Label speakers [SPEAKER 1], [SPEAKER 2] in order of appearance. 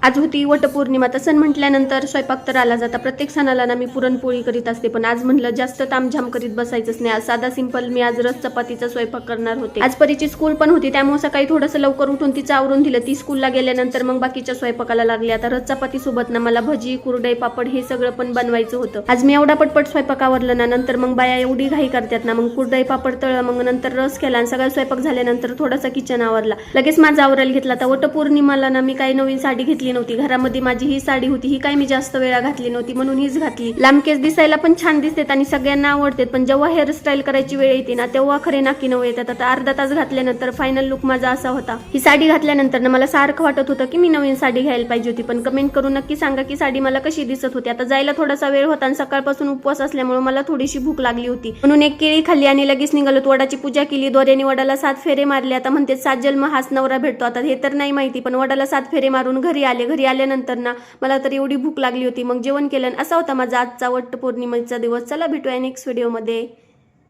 [SPEAKER 1] आज होती वटपौर्णिमा. तर सण म्हटल्यानंतर स्वयंपाक तर आला जाता. प्रत्येक सणाला ना मी पुरणपोळी करीत असते, पण आज म्हणलं जास्त तामझाम करीत बसायचंच नाही. आज साधा सिंपल मी आज रस चपातीचा स्वयंपाक करणार होते. आज परीची स्कूल पण होती, त्यामुळे सकाळी थोडंसं लवकर उठून तिचं आवरून दिलं. ती स्कूलला गेल्यानंतर मग बाकीच्या स्वयंपाकाला लागले. आता रस चपाती सोबत ना मला भजी, कुरडई, पापड हे सगळं पण बनवायचं होतं. आज मी एवढा पटपट स्वयंपाक आवरलं ना, नंतर मग बाया एवढी घाई करतात ना, मग कुरडई पापड तळलं, मग नंतर रस केला आणि सगळा स्वयंपाक झाल्यानंतर थोडासा किचन आवरला. लगेच माझा आवरायला घेतला. आता वटपौर्णिमाला ना मी काही नवीन साडी घेतली नव्हती. घरामध्ये माझी ही साडी होती, ही काय मी जास्त वेळा घातली नव्हती म्हणून हीच घातली. लांब केस दिसायला पण छान दिसतात आणि सगळ्यांना आवडतात, पण जेव्हा हेअरस्टाईल करायची वेळ येते ना तेव्हा खरे नाकी नऊ येतात. आता अर्धा तास घातल्यानंतर फायनल लुक माझा असा होता. ही साडी घातल्यानंतर ना मला सारखं वाटत होतं की मी नवीन साडी घ्यायला पाहिजे होती, पण कमेंट करून नक्की सांगा की साडी मला कशी दिसत होती. आता जायला थोडासा वेळ होता आणि सकाळपासून उपवास असल्यामुळे मला थोडीशी भूक लागली होती, म्हणून एक केळी खाल्ली आणि लगेच निघालो. वडाची पूजा केली, दोऱ्याने वडाला 7 फेरे मारले. आता म्हणते 7 जन्म हाच नवरा भेटतो, आता हे तर नाही माहिती, पण वडाला 7 फेरे मारून घरी आले. घरी आल्यानंतर ना मला तर एवढी भूक लागली होती, मग जेवण केलं. असा होता माझा आजचा वटपौर्णिमेचा दिवस. चला भेटूया नेक्स्ट व्हिडिओमध्ये.